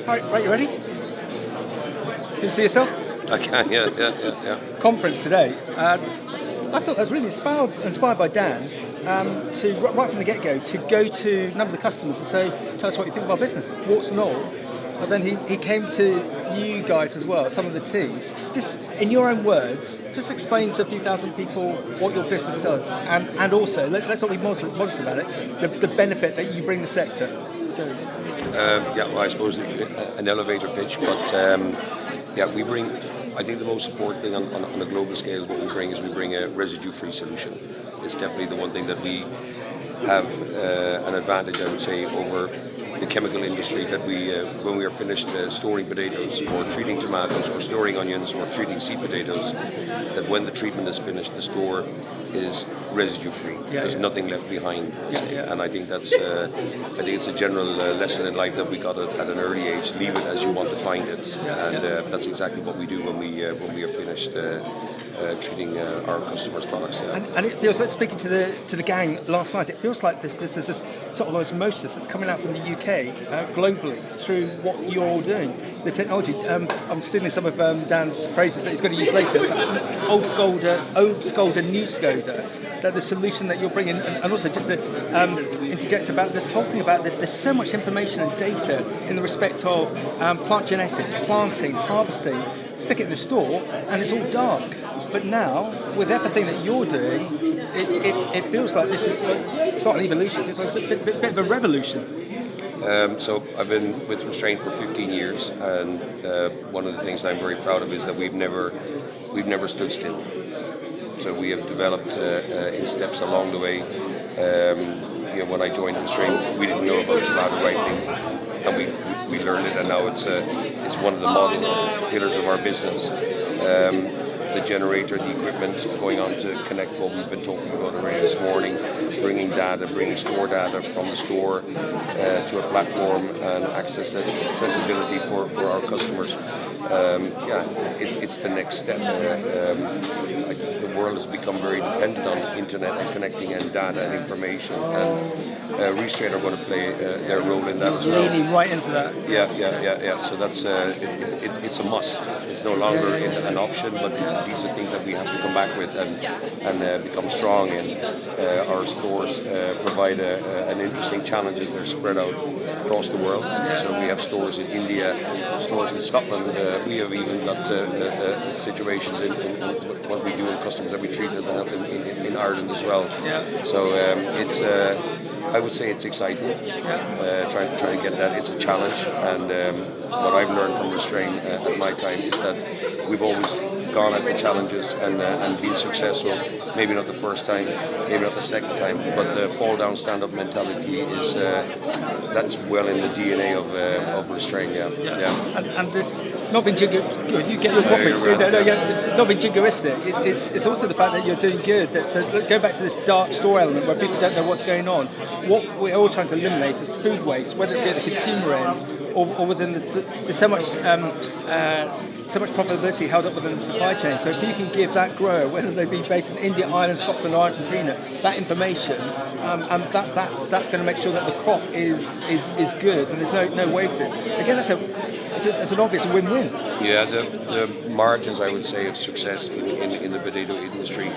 Right, you ready? Can you see yourself? I can, yeah. Conference today. I thought that was really inspired by Dan to right from the get-go to go to a number of the customers and say, tell us what you think of our business, warts and all. But then he came to you guys as well, some of the team. Just in your own words, just explain to a few thousand people what your business does, and also let's not be modest about it. The benefit that you bring the sector. Well, I suppose an elevator pitch, but we bring. I think the most important thing on a global scale, what we bring is we bring a residue-free solution. It's definitely the one thing that we have an advantage, I would say, over the chemical industry, that we, when we are finished storing potatoes or treating tomatoes or storing onions or treating sweet potatoes, that when the treatment is finished, the store is residue-free. There's nothing left behind. And I think that's, I think it's a general lesson in life that we got at an early age. Leave it as you want to find it, and that's exactly what we do when we are finished treating our customers' products. And it feels like, speaking to the gang last night, it feels like there's this sort of osmosis that's coming out from the UK globally through what you're all doing. The technology. I'm stealing some of Dan's phrases that he's going to use later. It's like old Scolder, new Scolder. That the solution that you're bringing, and also just to interject about this whole thing about this. There's so much information and data in the respect of plant genetics, planting, harvesting. Stick it in the store, and it's all dark. But now, with everything that you're doing, it feels like this is it's not an evolution. It's like a bit of a revolution. So I've been with Restrain for 15 years, and one of the things I'm very proud of is that we've never stood still. So we have developed in steps along the way. When I joined Restrain, we didn't know about tomato ripening, and we learned it, and now it's one of the model pillars of our business. The generator, the equipment, going on to connect what we've been talking about already this morning, bringing store data from the store to a platform and accessibility for our customers. It's the next step. The world has become very dependent on internet and connecting and data and information, and Restrain are going to play their role in that as well. Leaning right into that. Yeah. So that's it's a must. It's no longer an option, but these are things that we have to come back with and become strong in. Our stores provide an interesting challenge as they're spread out across the world. So we have stores in India, stores in Scotland. We have even got situations in what we do in customers that we treat as help in Ireland as well. So it's I would say it's exciting. Trying to get that. It's a challenge, and what I've learned from Restrain at my time is that we've always gone at the challenges and been successful. Maybe not the first time, maybe not the second time, but the fall down, stand up mentality is that's well in the DNA of Restrain. And this not being good. You get your coffee. Not being jingoistic. It's also the fact that you're doing good. So go back to this dark store element where people don't know what's going on. What we're all trying to eliminate is food waste, whether it be at the consumer end or within there's so much profitability held up within the supply chain. So if you can give that grower, whether they be based in India, Ireland, Scotland, or Argentina, that information, and that's going to make sure that the crop is good and there's no wastage. Again, it's an obvious win-win. Yeah, the margins, I would say, of success in the potato industry,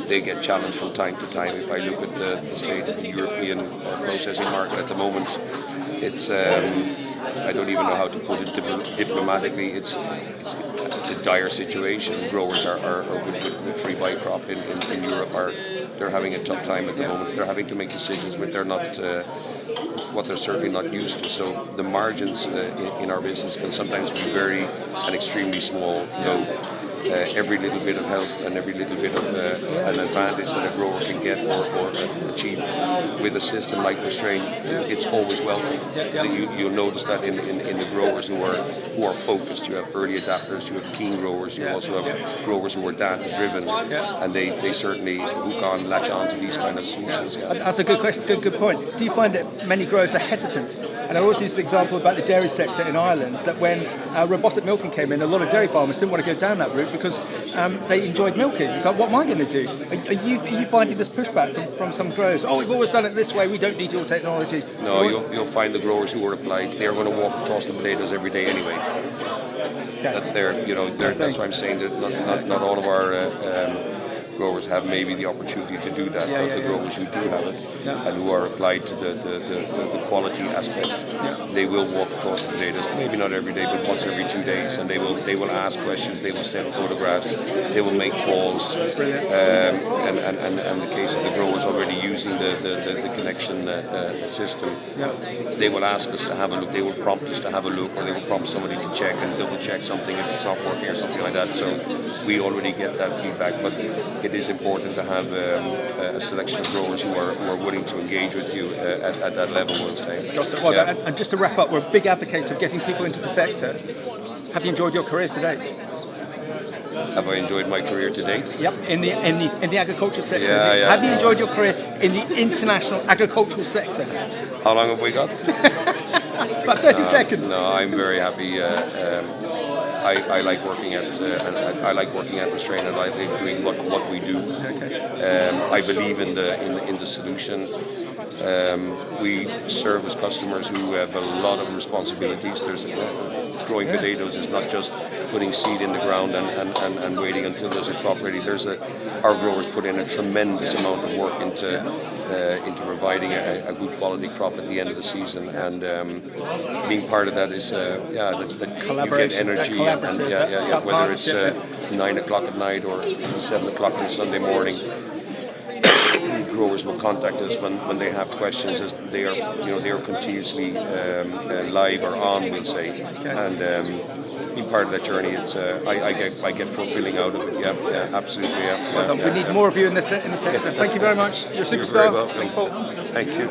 they get challenged from time to time. If I look at the state of the European processing market at the moment, it's I don't even know how to put it diplomatically. It's a dire situation. Growers are with free buy crop in Europe they're having a tough time at the moment. They're having to make decisions but they're not what they're certainly not used to. So the margins in our business can sometimes be and extremely small. Every little bit of help and every little bit of an advantage that a grower can get or achieve with a system like Restrain, it's always welcome. You'll notice that in the growers who are focused. You have early adapters, you have keen growers, you also have growers who are data driven, and they certainly hook on, latch on to these kind of solutions. That's a good question, good point. Do you find that many growers are hesitant? And I always use the example about the dairy sector in Ireland, that when robotic milking came in, a lot of dairy farmers didn't want to go down that route because they enjoyed milking. It's like, what am I going to do? Are you finding this pushback from some growers? Oh, we've always done it this way. We don't need your technology. No, you'll find the growers who are applied. They're going to walk across the potatoes every day anyway. Okay. That's that's why I'm saying that not all of our growers have maybe the opportunity to do that, but the growers who do have it and who are applied to the quality aspect, they will walk across the potatoes, maybe not every day, but once every 2 days, and they will ask questions, they will send photographs, they will make calls, and the case of the growers already using the connection system, they will ask us to have a look, they will prompt us to have a look, or they will prompt somebody to check and double check something if it's not working or something like that. So we already get that feedback, but it is important to have a selection of growers who are willing to engage with you at that level, we'll say. Well, and just to wrap up, we're a big advocate of getting people into the sector. Have you enjoyed your career to date? Have I enjoyed my career to date? Yep, in the agricultural sector. Yeah. Have you enjoyed your career in the international agricultural sector? How long have we got? About 30 seconds. No, I'm very happy. I like working at Restrain, and I like doing what we do. I believe in the solution. We serve as customers who have a lot of responsibilities. Growing potatoes is not just putting seed in the ground and waiting until there's a crop ready. Our growers put in a tremendous amount of work into providing a good quality crop at the end of the season, and being part of that is you get energy, whether it's 9 o'clock at night or 7 o'clock on Sunday morning. Growers will contact us when they have questions, as they are continuously live or on, we'll say, and being part of that journey, it's I get fulfilling out of it. Absolutely. We need more of you in the sector. Thank you very much. You're a superstar. You're very welcome. Thank you.